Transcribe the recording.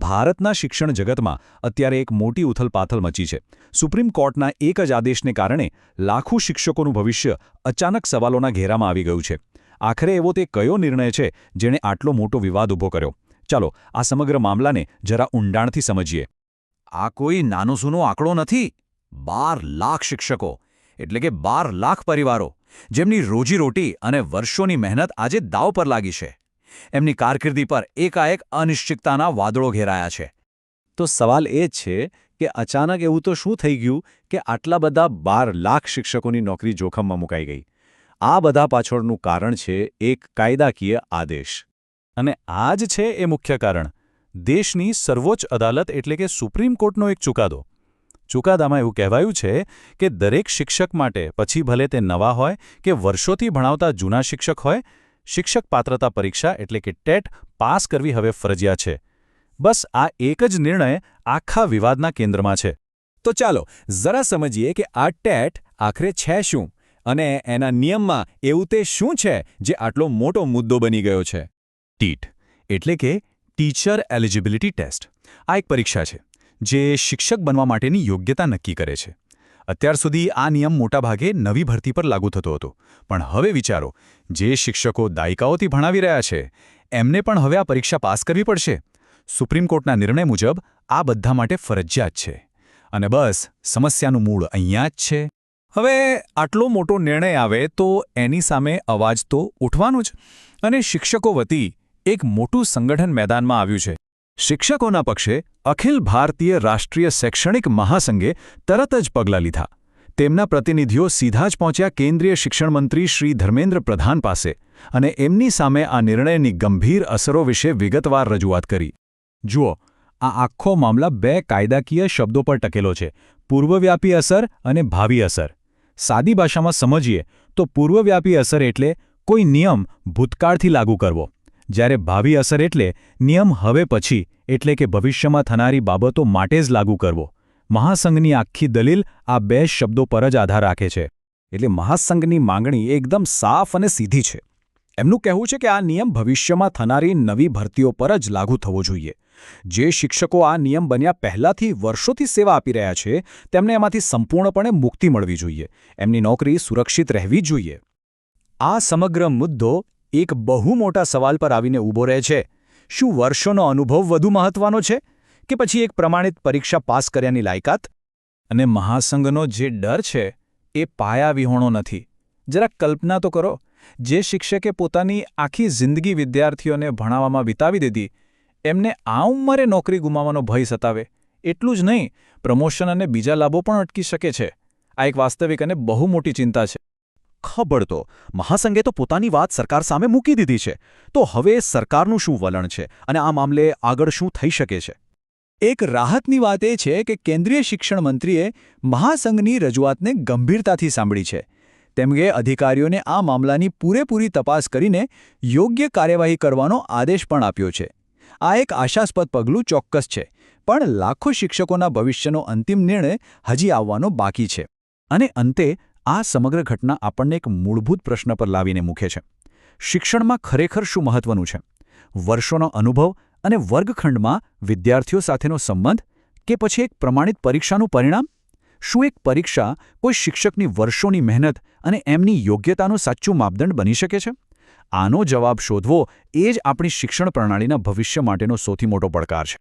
ભારતના શિક્ષણ જગતમાં અત્યારે એક મોટી ઉથલપાથલ મચી છે. સુપ્રીમ કોર્ટના એક જ આદેશને કારણે લાખો શિક્ષકોનું ભવિષ્ય અચાનક સવાલોના ઘેરામાં આવી ગયું છે. આખરે એવો તે કયો નિર્ણય છે જેણે આટલો મોટો વિવાદ ઊભો કર્યો? ચાલો આ સમગ્ર મામલાને જરા ઊંડાણથી સમજીએ. આ કોઈ નાનોસૂનો આંકડો નથી. 12 લાખ શિક્ષકો એટલે કે 12 લાખ પરિવારો જેમની રોજીરોટી અને વર્ષોની મહેનત આજે દાવ પર લાગી છે. એમની કારકિર્દી પર એકાએક અનિશ્ચિતતાના વાદળો ઘેરાયા છે. તો સવાલ એ જ છે કે અચાનક એવું તો શું થઈ ગયું કે આટલા બધા 12 લાખ શિક્ષકોની નોકરી જોખમમાં મુકાઈ ગઈ? આ બધા પાછળનું કારણ છે એક કાયદાકીય આદેશ. અને આ જ છે એ મુખ્ય કારણ. દેશની સર્વોચ્ચ અદાલત એટલે કે સુપ્રીમ કોર્ટનો એક ચુકાદો. ચુકાદામાં એવું કહેવાયું છે કે દરેક શિક્ષક માટે, પછી ભલે તે નવા હોય કે વર્ષોથી ભણાવતા જૂના શિક્ષક હોય, શિક્ષક પાત્રતા પરીક્ષા એટલે કે ટેટ પાસ કરવી હવે ફરજિયાત છે. બસ આ એક જ નિર્ણય આખા વિવાદના કેન્દ્રમાં છે. તો ચાલો જરા સમજીએ કે આ ટેટ આખરે છે શું, અને એના નિયમમાં એવું તે શું છે જે આટલો મોટો મુદ્દો બની ગયો છે. ટીટ એટલે કે ટીચર એલિજિબિલિટી ટેસ્ટ. આ એક પરીક્ષા છે જે શિક્ષક બનવા માટેની યોગ્યતા નક્કી કરે છે. અત્યાર સુધી આ નિયમ મોટાભાગે નવી ભરતી પર લાગુ થતો હતો, પણ હવે વિચારો, જે શિક્ષકો દાયકાઓથી ભણાવી રહ્યા છે એમને પણ હવે આ પરીક્ષા પાસ કરવી પડશે. સુપ્રીમ કોર્ટના નિર્ણય મુજબ આ બધા માટે ફરજિયાત છે. અને બસ સમસ્યાનું મૂળ અહીંયા જ છે. હવે આટલો મોટો નિર્ણય આવે તો એની સામે અવાજ તો ઉઠવાનો જ. અને શિક્ષકો વતી એક મોટું સંગઠન મેદાનમાં આવ્યું છે. શિક્ષકોના પક્ષે અખિલ ભારતીય રાષ્ટ્રીય શૈક્ષણિક મહાસંઘે તરત જ પગલાં લીધા. તેમના પ્રતિનિધિઓ સીધા જ પહોંચ્યા કેન્દ્રીય શિક્ષણ મંત્રી શ્રી ધર્મેન્દ્ર પ્રધાન પાસે અને એમની સામે આ નિર્ણયની ગંભીર અસરો વિશે વિગતવાર રજૂઆત કરી. જુઓ, આ આખો મામલા 2 કાયદાકીય શબ્દો પર ટકેલો છે: પૂર્વવ્યાપી અસર અને ભાવિ અસર. સાદી ભાષામાં સમજીએ તો પૂર્વવ્યાપી અસર એટલે કોઈ નિયમ ભૂતકાળથી લાગુ કરવો, જ્યારે ભાવિ અસર એટલે નિયમ હવે પછી એટલે કે ભવિષ્યમાં થનારી બાબતો માટે જ લાગુ કરવો. મહાસંઘની આખી દલીલ આ 2 શબ્દો પર જ આધાર રાખે છે. એટલે મહાસંઘની માંગણી એકદમ સાફ અને સીધી છે. એમનું કહેવું છે કે આ નિયમ ભવિષ્યમાં થનારી નવી ભરતીઓ પર જ લાગુ થવો જોઈએ. જે શિક્ષકો આ નિયમ બન્યા પહેલાથી વર્ષોથી સેવા આપી રહ્યા છે તેમને એમાંથી સંપૂર્ણપણે મુક્તિ મળવી જોઈએ. એમની નોકરી સુરક્ષિત રહેવી જોઈએ. આ સમગ્ર મુદ્દો એક બહુ મોટા સવાલ પર આવીને ઊભો રહે છે. શું વર્ષોનો અનુભવ વધુ મહત્વનો છે કે પછી એક પ્રમાણિત પરીક્ષા પાસ કર્યાની લાયકાત? અને મહાસંઘનો જે ડર છે એ પાયાવિહોણો નથી. જરા કલ્પના તો કરો, જે શિક્ષકે પોતાની આખી જિંદગી વિદ્યાર્થીઓને ભણાવવામાં વિતાવી દીધી, એમને આ ઉંમરે નોકરી ગુમાવવાનો ભય સતાવે. એટલું જ નહીં, પ્રમોશન અને બીજા લાભો પણ અટકી શકે છે. આ એક વાસ્તવિક અને બહુ મોટી ચિંતા છે. ખબર તો મહાસંઘે તો પોતાની વાત સરકાર સામે મૂકી દીધી છે. તો હવે સરકારનું શું વલણ છે અને આ મામલે આગળ શું થઈ શકે છે? એક રાહતની વાત એ છે કે કેન્દ્રીય શિક્ષણ મંત્રીએ મહાસંઘની રજૂઆતને ગંભીરતાથી સાંભળી છે. તેમણે અધિકારીઓને આ મામલાની પૂરેપૂરી તપાસ કરીને યોગ્ય કાર્યવાહી કરવાનો આદેશ પણ આપ્યો છે. આ એક આશાસ્પદ પગલું ચોક્કસ છે, પણ લાખો શિક્ષકોના ભવિષ્યનો અંતિમ નિર્ણય હજી આવવાનો બાકી છે. અને અંતે આ સમગ્ર ઘટના આપણને એક મૂળભૂત પ્રશ્ન પર લાવીને મૂકે છે. શિક્ષણમાં ખરેખર શું મહત્વનું છે? વર્ષોનો અનુભવ અને વર્ગખંડમાં વિદ્યાર્થીઓ સાથેનો સંબંધ, કે પછી એક પ્રમાણિત પરીક્ષાનું પરિણામ? શું એક પરીક્ષા કોઈ શિક્ષકની વર્ષોની મહેનત અને એમની યોગ્યતાનું સાચું માપદંડ બની શકે છે? આનો જવાબ શોધવો એ જ આપણી શિક્ષણ પ્રણાલીના ભવિષ્ય માટેનો સૌથી મોટો પડકાર છે.